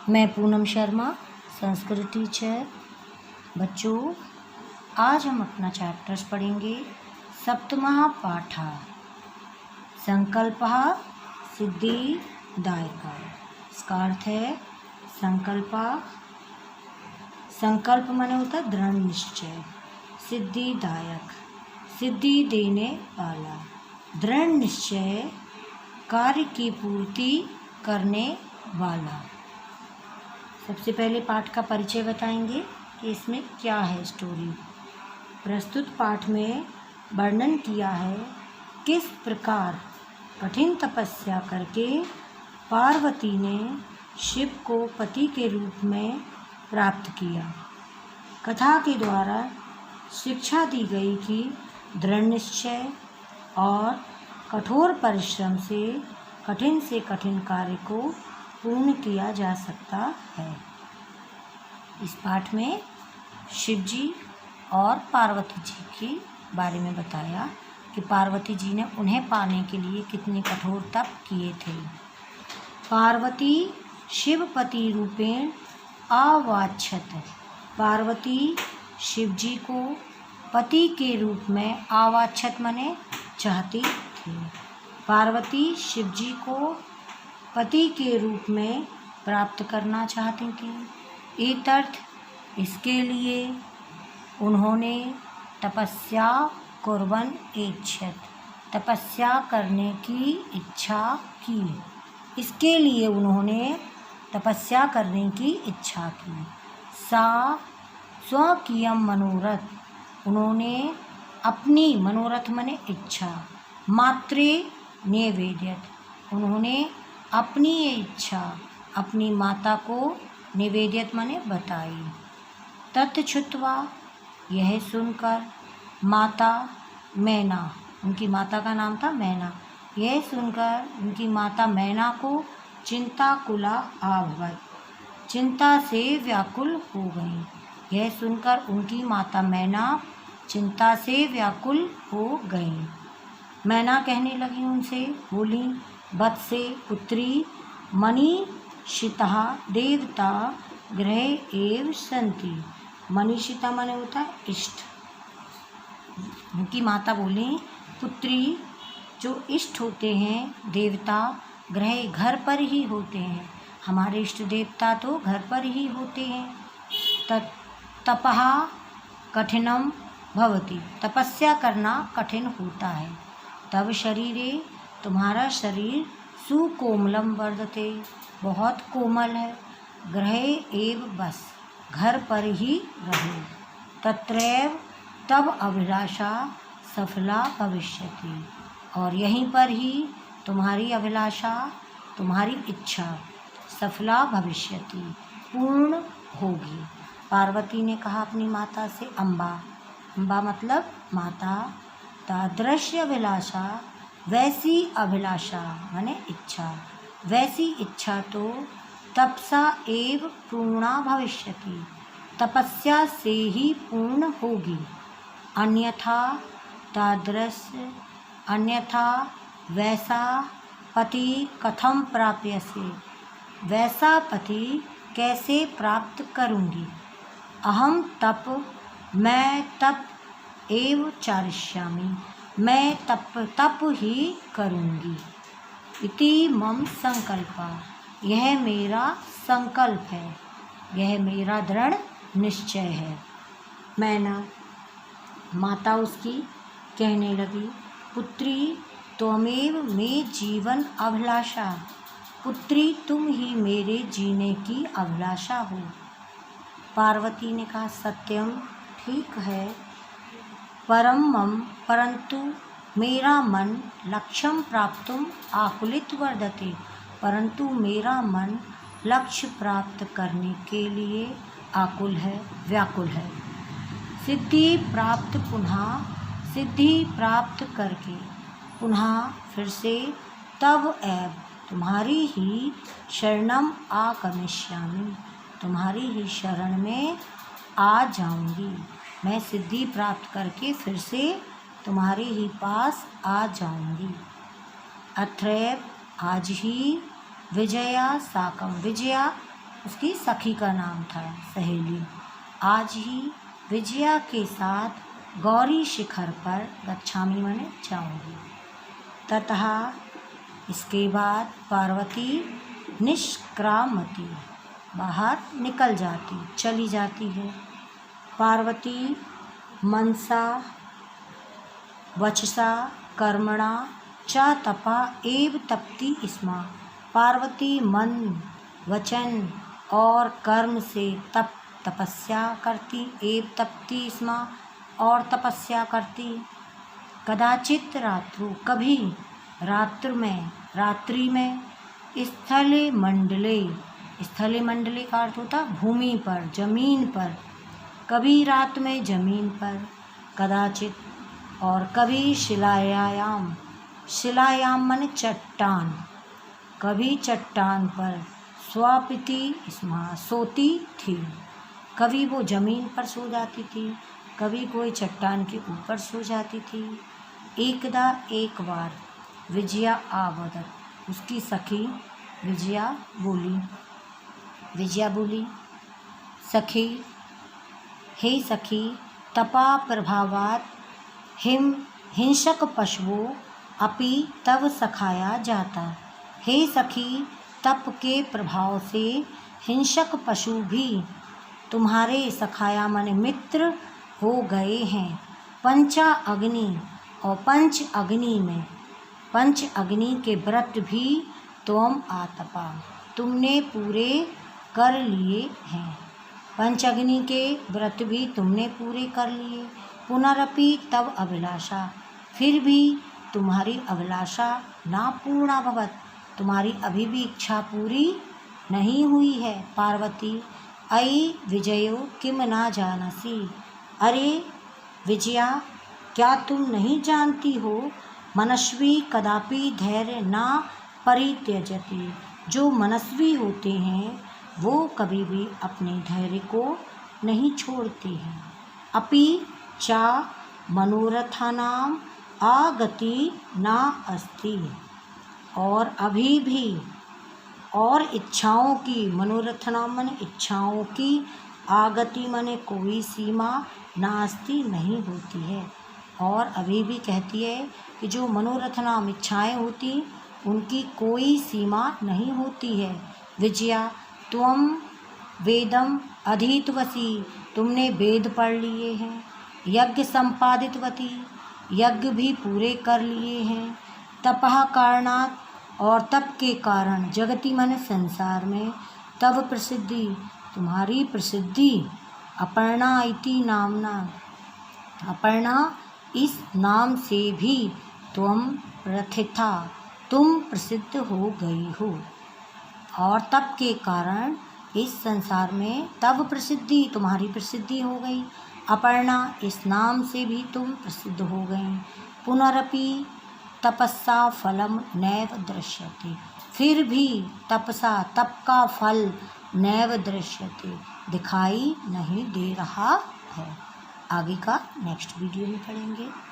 मैं पूनम शर्मा, संस्कृत टीचर। बच्चों, आज हम अपना चैप्टर्स पढ़ेंगे। सप्तमः पाठः संकल्पः सिद्धिदायकः। इसका अर्थ है संकल्प माने होता है दृढ़ निश्चय, सिद्धिदायक सिद्धि देने वाला, दृढ़ निश्चय कार्य की पूर्ति करने वाला। सबसे पहले पाठ का परिचय बताएंगे कि इसमें क्या है स्टोरी। प्रस्तुत पाठ में वर्णन किया है किस प्रकार कठिन तपस्या करके पार्वती ने शिव को पति के रूप में प्राप्त किया। कथा के द्वारा शिक्षा दी गई कि दृढ़ निश्चय और कठोर परिश्रम से कठिन कार्य को पूर्ण किया जा सकता है। इस पाठ में शिव जी और पार्वती जी के बारे में बताया कि पार्वती जी ने उन्हें पाने के लिए कितने कठोर तप किए थे। पार्वती शिवपति रूपेण आवाच्छत। पार्वती शिव जी को पति के रूप में आवाच्छत माने चाहती थी। पार्वती शिव जी को पति के रूप में प्राप्त करना चाहती थी। एतर्थ इसके लिए उन्होंने तपस्या कुर्वन् ऐच्छत्, तपस्या करने की इच्छा की। इसके लिए उन्होंने तपस्या करने की इच्छा की। सा स्वकीयं मनोरथ, उन्होंने अपनी मनोरथ माने इच्छा, मात्रे निवेदयत्, उन्होंने अपनी ये इच्छा अपनी माता को निवेदित माने बताई। तत्छुत्वा, यह सुनकर माता मैना, उनकी माता का नाम था मैना, यह सुनकर उनकी माता मैना को चिंताकुला अभवत्, चिंता से व्याकुल हो गई। यह सुनकर उनकी माता मैना चिंता से व्याकुल हो गई। मैना कहने लगी उनसे, बोली, वत्से पुत्री मनीषितः देवता गृहे एव सन्ति। मनीषिता माने होता है इष्ट। उनकी माता बोली, पुत्री जो इष्ट होते हैं देवता गृहे घर पर ही होते हैं, हमारे इष्ट देवता तो घर पर ही होते हैं। तपः कठिनम भवति, तपस्या करना कठिन होता है। तब शरीरे, तुम्हारा शरीर सुकोमलम वर्धते, बहुत कोमल है। गृहे एव बस, घर पर ही रहो। तत्रैव तब अभिलाषा सफला भविष्यति, और यहीं पर ही तुम्हारी अभिलाषा, तुम्हारी इच्छा सफला भविष्यति, पूर्ण होगी। पार्वती ने कहा अपनी माता से, अम्बा मतलब माता, तादृश अभिलाषा, वैसी अभिलाषा माने इच्छा, वैसी इच्छा तो तपसा एव पूर्णा भविष्यति, तपस्या से ही पूर्ण होगी। अन्यथा वैसा पति कथम प्राप्यसे, वैसा पति कैसे प्राप्त करूँगी। अहम तप, मैं तप एव चारिष्यामि, मैं तप ही करूँगी। इति मम संकल्प, यह मेरा संकल्प है, यह मेरा दृढ़ निश्चय है। मैना, माता उसकी कहने लगी, पुत्री त्वमेव मे जीवन अभिलाषा, पुत्री तुम ही मेरे जीने की अभिलाषा हो। पार्वती ने कहा, सत्यम, ठीक है, परंतु मेरा मन लक्ष्यम प्राप्तुम आकुलित वर्धते, परंतु मेरा मन लक्ष्य प्राप्त करने के लिए आकुल है, व्याकुल है। सिद्धि प्राप्त करके पुनः फिर से तब एव तुम्हारी ही शरणम आगमिष्यामि, तुम्हारी ही शरण में आ जाऊंगी। मैं सिद्धि प्राप्त करके फिर से तुम्हारे ही पास आ जाऊंगी। अत्रैव, आज ही, विजया साकम, विजया उसकी सखी का नाम था, सहेली। आज ही विजया के साथ गौरी शिखर पर गच्छामि माने जाऊंगी। ततः इसके बाद पार्वती निष्क्रामती बाहर निकल जाती, चली जाती है। पार्वती मनसा वचसा कर्मणा च तपा एव तपती स्म। पार्वती मन वचन और कर्म से तपस्या करती, एव तपती स्म और तपस्या करती। कदाचित रात्रु कभी रात्रि में स्थले मंडले का अर्थ होता भूमि पर, जमीन पर। कभी रात में जमीन पर, कदाचित और कभी शिलायाम माने चट्टान, कभी चट्टान पर स्वापिति स्म सोती थी। कभी वो जमीन पर सो जाती थी, कभी कोई चट्टान के ऊपर सो जाती थी। एकदा एक बार विजया आवदत, उसकी सखी विजया बोली सखी, हे सखी, तपा प्रभावात हिंसक पशुओं अपि तव सखाया जाता। हे सखी, तप के प्रभाव से हिंसक पशु भी तुम्हारे सखाया माने मित्र हो गए हैं। पंचा अग्नि और पंच अग्नि के व्रत भी तुम आतपा, तुमने पूरे कर लिए हैं। पंच अग्नि के व्रत भी तुमने पूरे कर लिए। पुनरपि तब अभिलाषा, फिर भी तुम्हारी अभिलाषा ना पूर्णा भवत, तुम्हारी अभी भी इच्छा पूरी नहीं हुई है। पार्वती अयि विजयो किम ना जानसी, अरे विजया, क्या तुम नहीं जानती हो, मनस्वी कदापि धैर्य ना परित्यजति, जो मनस्वी होते हैं वो कभी भी अपने धैर्य को नहीं छोड़ते हैं। अपि चा मनोरथानाम आगति ना अस्ति, और अभी भी और इच्छाओं की, मनोरथनाम माने इच्छाओं की, आगति माने कोई सीमा, नास्ति नहीं होती है। और अभी भी कहती है कि जो मनोरथनाम इच्छाएं होती उनकी कोई सीमा नहीं होती है। विजया, त्वम वेदम अधीतवसी, तुमने वेद पढ़ लिए हैं। यज्ञ संपादितवती, यज्ञ भी पूरे कर लिए हैं। तपः कारणात्, और तप के कारण, जगति मन संसार में, तब प्रसिद्धि, तुम्हारी प्रसिद्धि, अपर्णा इति नामना, अपर्णा इस नाम से भी तुम प्रथिता, तुम प्रसिद्ध हो गई हो। और तप के कारण इस संसार में तब प्रसिद्धि, तुम्हारी प्रसिद्धि हो गई। अपर्णा इस नाम से भी तुम प्रसिद्ध हो गई। पुनरपि तपस्या फलम नैव दृश्यते, फिर भी तपसा, तप का फल, नैव दृश्यते, दिखाई नहीं दे रहा है। आगे का नेक्स्ट वीडियो में पढ़ेंगे।